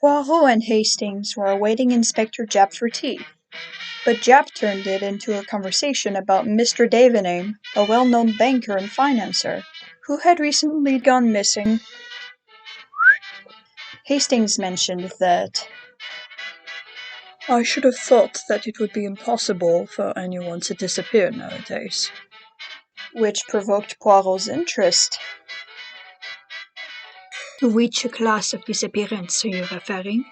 Poirot and Hastings were awaiting Inspector Japp for tea, but Japp turned it into a conversation about Mr. Davename, a well-known banker and financier, who had recently gone missing. Hastings mentioned that I should have thought that it would be impossible for anyone to disappear nowadays. Which provoked Poirot's interest. Which class of disappearance are you referring?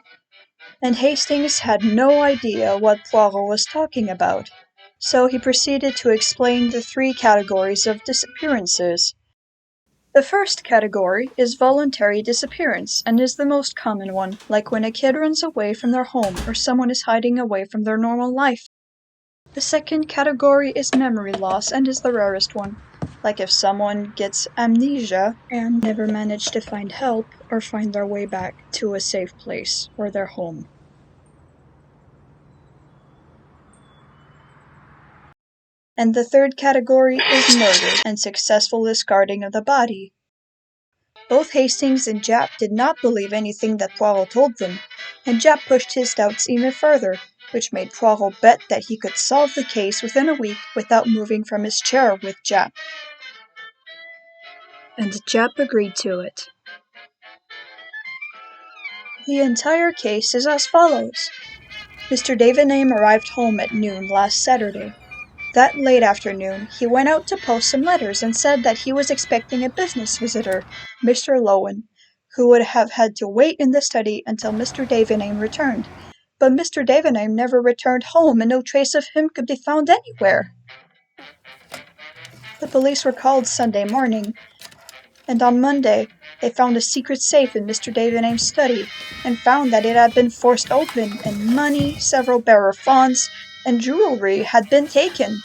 And Hastings had no idea what Poirot was talking about, so he proceeded to explain the three categories of disappearances. The first category is voluntary disappearance and is the most common one, like when a kid runs away from their home or someone is hiding away from their normal life. The second category is memory loss and is the rarest one, like if someone gets amnesia and never managed to find help or find their way back to a safe place or their home. And the third category is murder and successful discarding of the body. Both Hastings and Japp did not believe anything that Poirot told them, and Japp pushed his doubts even further, which made Poirot bet that he could solve the case within a week without moving from his chair with Japp. And Japp agreed to it. The entire case is as follows. Mr. Davename arrived home at noon last Saturday. That late afternoon, he went out to post some letters and said that he was expecting a business visitor, Mr. Lowen, who would have had to wait in the study until Mr. Davename returned. But Mr. Davename never returned home and no trace of him could be found anywhere. The police were called Sunday morning, and on Monday they found a secret safe in Mr. Davename's study and found that it had been forced open and money, several bearer funds, and jewelry had been taken.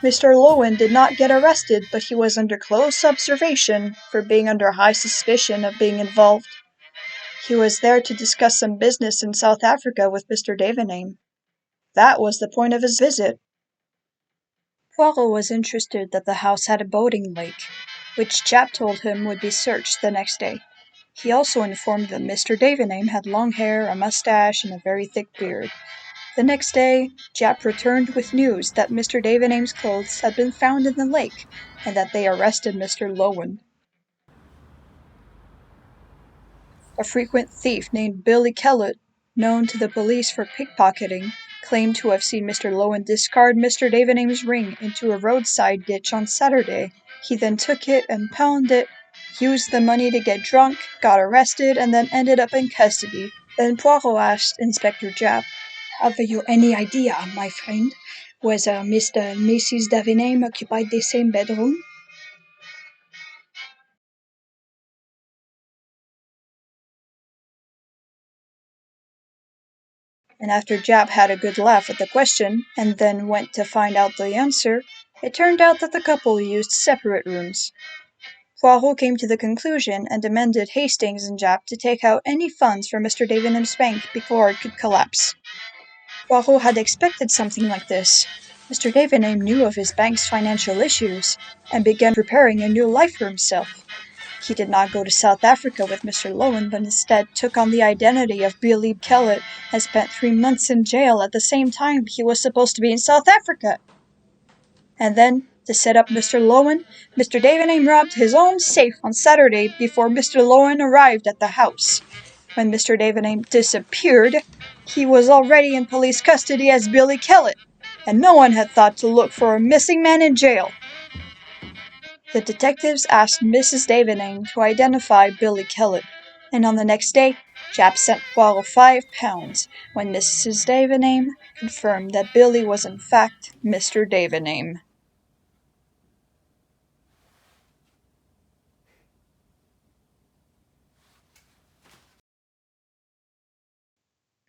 Mr. Lowen did not get arrested, but he was under close observation for being under high suspicion of being involved. He was there to discuss some business in South Africa with Mr. Davename. That was the point of his visit. Poirot was interested that the house had a boating lake, which Japp told him would be searched the next day. He also informed that Mr. Davename had long hair, a mustache, and a very thick beard. The next day, Japp returned with news that Mr. Davename's clothes had been found in the lake, and that they arrested Mr. Lowen. A frequent thief named Billy Kellett, known to the police for pickpocketing, claimed to have seen Mr. Lowen discard Mr. Davename's ring into a roadside ditch on Saturday. He then took it and pawned it, used the money to get drunk, got arrested, and then ended up in custody. Then Poirot asked Inspector Japp, "Have you any idea, my friend, whether Mr. and Mrs. Davename occupied the same bedroom?" And after Japp had a good laugh at the question, and then went to find out the answer, it turned out that the couple used separate rooms. Poirot came to the conclusion and demanded Hastings and Japp to take out any funds from Mr. Davename's bank before it could collapse. Poirot had expected something like this. Mr. Davename knew of his bank's financial issues and began preparing a new life for himself. He did not go to South Africa with Mr. Lowen, but instead took on the identity of Billy Kellett and spent 3 months in jail at the same time he was supposed to be in South Africa. And then, to set up Mr. Lowen, Mr. Davename robbed his own safe on Saturday before Mr. Lowen arrived at the house. When Mr. Davename disappeared, he was already in police custody as Billy Kellett, and no one had thought to look for a missing man in jail. The detectives asked Mrs. Davename to identify Billy Kellett, and on the next day, Japp sent Poirot £5 when Mrs. Davename confirmed that Billy was in fact Mr. Davename.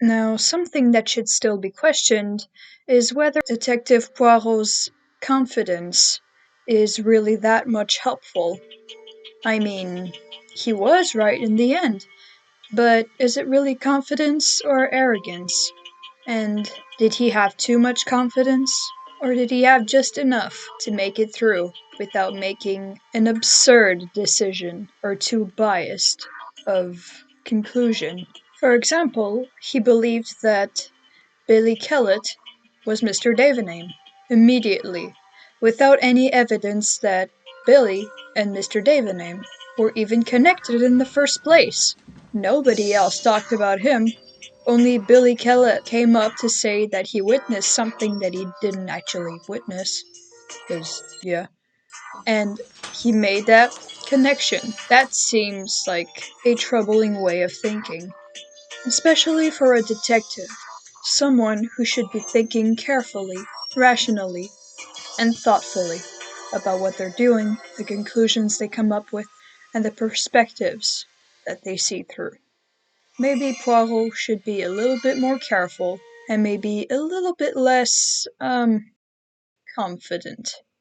Now, something that should still be questioned is whether Detective Poirot's confidence is really that much helpful. I mean, he was right in the end, but is it really confidence or arrogance? And did he have too much confidence, or did he have just enough to make it through without making an absurd decision or too biased of conclusion? For example, he believed that Billy Kellett was Mr. Davename, immediately, without any evidence that Billy and Mr. Davename were even connected in the first place. Nobody else talked about him. Only Billy Kellett came up to say that he witnessed something that he didn't actually witness. 'Cause, yeah. And he made that connection. That seems like a troubling way of thinking, especially for a detective, someone who should be thinking carefully, rationally, and thoughtfully about what they're doing, the conclusions they come up with, and the perspectives that they see through. Maybe Poirot should be a little bit more careful and maybe a little bit less, confident.